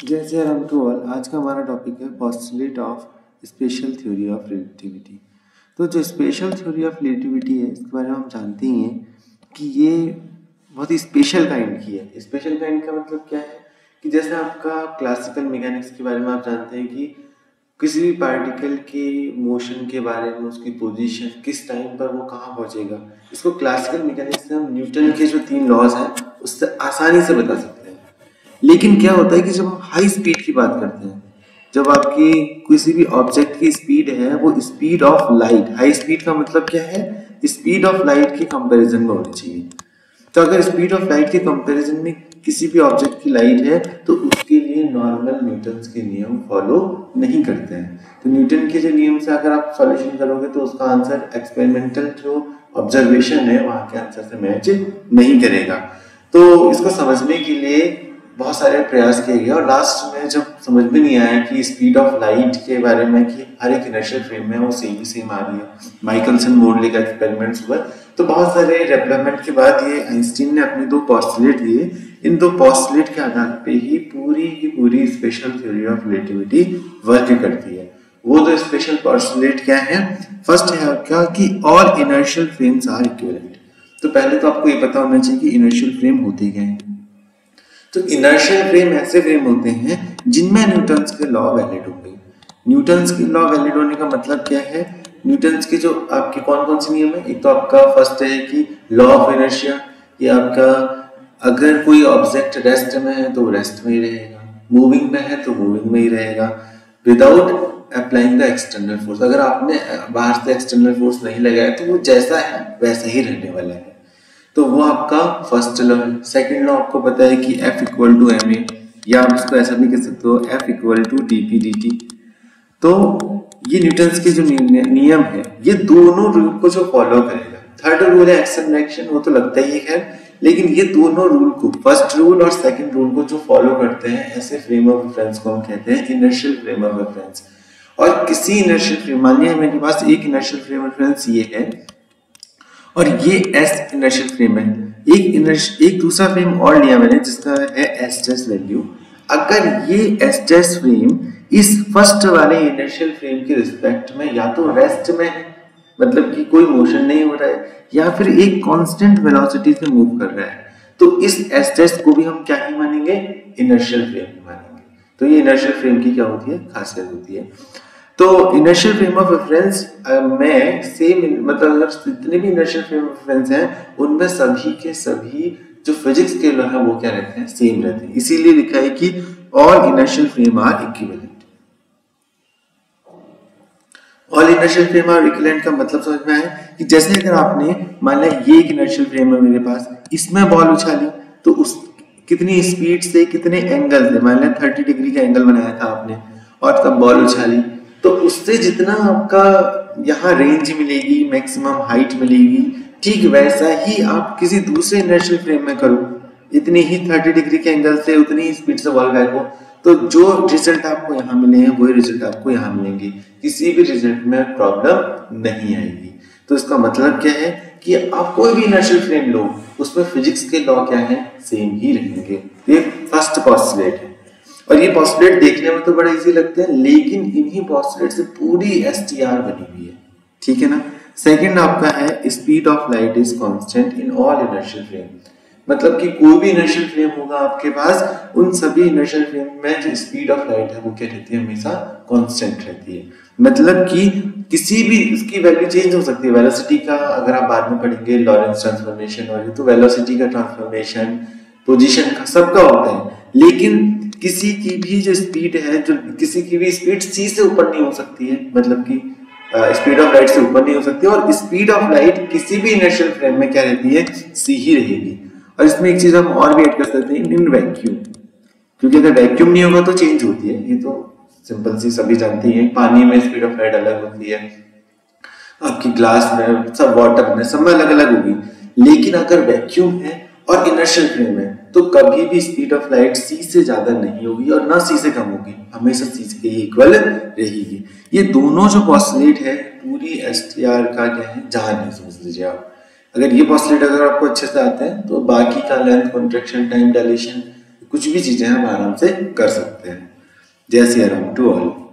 जय जय Ram to all. आज का हमारा टॉपिक है postulate of special theory of relativity. तो जो स्पेशल थ्योरी ऑफ रिलेटिविटी है इसके बारे में हम जानते ही हैं कि ये बहुत ही स्पेशल काइंड की है। स्पेशल काइंड का मतलब क्या है कि जैसे आपका क्लासिकल मैकेनिक्स के बारे में आप जानते हैं कि किसी भी पार्टिकल के मोशन के बारे में उसकी पोजीशन किस टाइम पर वो कहाँ पहुँचेगा, इसको क्लासिकल मैकेनिक्स से हम न्यूटन के जो 3 लॉज हैं उससे आसानी से बता सकते हैं। लेकिन क्या होता है कि जब हम हाई स्पीड की बात करते हैं, जब आपकी किसी भी ऑब्जेक्ट की स्पीड है वो speed of light, high speed का मतलब क्या है, स्पीड ऑफ लाइट के कंपैरिजन में होनी चाहिए। तो अगर स्पीड ऑफ लाइट के कंपैरिजन में किसी भी ऑब्जेक्ट की लाइट है तो उसके लिए नॉर्मल न्यूटन्स के नियम फॉलो नहीं करते हैं। तो न्यूटन के जो नियम से अगर आप सॉल्यूशन करोगे तो उसका आंसर एक्सपेरिमेंटल जो ऑब्जर्वेशन है वहां के आंसर से मैच नहीं करेगा। तो इसको समझने के लिए बहुत सारे प्रयास किए गए और लास्ट में जब समझ में नहीं आया कि स्पीड ऑफ लाइट के बारे में कि हर एक इनर्शियल फ्रेम में वो सेम आ रही है, माइकलसन मोरले का एक्सपेरिमेंट्स हुआ, तो बहुत सारे डेवलपमेंट के बाद ये आइंस्टीन ने अपने 2 पोस्टुलेट दिए। इन 2 पोस्टुलेट के आधार पे ही पूरी special theory of relativity work करती है। वो 2 स्पेशल पोस्टुलेट क्या है? फर्स्ट है क्या कि all inertial frames are equivalent. तो पहले तो आपको ये पता होना चाहिए कि इनर्शियल फ्रेम होते क्या हैं। तो इनर्शियल फ्रेम ऐसे फ्रेम होते हैं जिनमें न्यूटन्स के लॉ वैलिड हो गए। न्यूटन्स के लॉ वैलिड होने का मतलब क्या है? न्यूटन्स के जो आपके कौन कौन से नियम है, एक तो आपका फर्स्ट है कि लॉ ऑफ इनर्शिया, ये आपका अगर कोई ऑब्जेक्ट रेस्ट में है तो रेस्ट में ही रहेगा, मूविंग में है तो मूविंग में ही रहेगा, without applying the external force. अगर आपने बाहर से एक्सटर्नल फोर्स नहीं लगाया तो वो जैसा है वैसा ही रहने वाला है। तो वो आपका फर्स्ट लॉ है। सेकंड लॉ आपको पता है कि F equal to M A, या आप इसको ऐसा भी कह सकते हो F equal to D P D T. तो ये न्यूटन्स के जो नियम है ये दोनों रूल को जो फॉलो करेगा। थर्ड रूल है एक्शन रिएक्शन, वो तो लगता ही है, लेकिन ये दोनों रूल को, फर्स्ट रूल और सेकंड रूल को जो फॉलो करते हैं, ऐसे फ्रेम ऑफ रेफरेंस को हम कहते हैं इनर्शियल फ्रेम ऑफ रेफरेंस। और किसी इनर्शियल फ्रेम, मान लिया मेरे पास एक इनर्शियल फ्रेम ऑफ रेफरेंस ये है और ये एस इनर्शियल फ्रेम है, एक दूसरा फ्रेम और लिया मैंने जिसका है एस टेस्ट वैल्यू। अगर ये एस टेस्ट फ्रेम इस फर्स्ट वाले इनर्शियल फ्रेम के रिस्पेक्ट में या तो रेस्ट में है, मतलब कि कोई मोशन नहीं हो रहा है, या फिर एक कांस्टेंट वेलोसिटी से मूव कर रहा है, तो इस एस टेस्ट को भी हम क्या ही मानेंगे? इनर्शियल फ्रेम मानेंगे। तो ये इनर्शियल फ्रेम की क्या होती है? खासियत होती है। तो इनर्शियल फ्रेम ऑफ रेफरेंस में सेम, मतलब अगर जितने भी इनर्शियल फ्रेम ऑफ रेफरेंस हैं उनमें सभी के सभी जो फिजिक्स के लॉ है वो क्या रहते हैं? सेम रहते हैं। इसीलिए लिखा है कि all inertial frame are equivalent. All inertial frame are equivalent का मतलब समझ में आया कि जैसे अगर आपने मान लिया ये एक इनर्शियल फ्रेम है मेरे पास, इसमें बॉल उछाली तो उस कितनी स्पीड से कितने एंगल से, मान लिया 30 डिग्री का एंगल बनाया था आपने और तब बॉल उछाली, तो उससे जितना आपका यहाँ रेंज मिलेगी, मैक्सिमम हाइट मिलेगी, ठीक वैसा ही आप किसी दूसरे इनर्शियल फ्रेम में करो, इतनी ही 30 डिग्री के एंगल से उतनी ही स्पीड से बॉल बैक हो, तो जो रिजल्ट आपको यहाँ मिले हैं वही रिजल्ट आपको यहाँ मिलेंगे। किसी भी रिजल्ट में प्रॉब्लम नहीं आएगी। तो इसका मतलब क्या है कि आप कोई भी इनर्शियल फ्रेम लो उसमें फिजिक्स के लॉ क्या है? सेम ही रहेंगे। ये फर्स्ट पोस्टुलेट है और ये पोस्टुलेट देखने में तो बड़ा इजी लगते हैं, लेकिन इन्हीं पोस्टुलेट से पूरी एसटीआर बनी हुई है, ठीक है ना। सेकंड आपका है speed of light is constant in all inertial frame, मतलब कि कोई भी इनर्शियल फ्रेम होगा आपके पास, उन सभी इनर्शियल फ्रेम में जो स्पीड ऑफ लाइट है वो क्या रहती है? हमेशा कांस्टेंट रहती है। मतलब कि किसी भी उसकी वैल्यू चेंज हो सकती है। वेलोसिटी का अगर आप बाद में पढ़ेंगे, लॉरेंस ट्रांसफॉर्मेशन और ये तो वेलोसिटी का ट्रांसफॉर्मेशन, पोजीशन का, सबका होता है, लेकिन किसी की भी जो स्पीड है, जो किसी की भी स्पीड सी से ऊपर नहीं हो सकती है, मतलब कि स्पीड ऑफ लाइट से ऊपर नहीं हो सकती, और स्पीड ऑफ लाइट किसी भी इनर्शियल फ्रेम में क्या रहती है? सी ही रहेगी। और इसमें एक चीज हम और भी ऐड कर सकते हैं, इन वैक्यूम, क्योंकि अगर वैक्यूम नहीं होगा तो चेंज होती है, ये तो सिंपल सी सभी जानती हैं। पानी में स्पीड ऑफ लाइट अलग होती है, आपकी ग्लास में, सब वाटर में, सब में अलग अलग होगी, लेकिन अगर वैक्यूम है और इनर्शियल फ्रेम है तो कभी भी स्पीड ऑफ लाइट सी से ज्यादा नहीं होगी और ना सी से कम होगी, हमेशा सी के इक्वल रहेगी। ये दोनों जो पोस्टुलेट है पूरी एसटीआर का क्या है? जान है, समझ लीजिए आप। अगर ये पोस्टुलेट अगर आपको अच्छे से आते हैं तो बाकी का लेंथ, कॉन्ट्रैक्शन, टाइम डायलेशन, कुछ भी चीज़ें हम आराम से कर सकते हैं। जय सिया राम टू ऑल।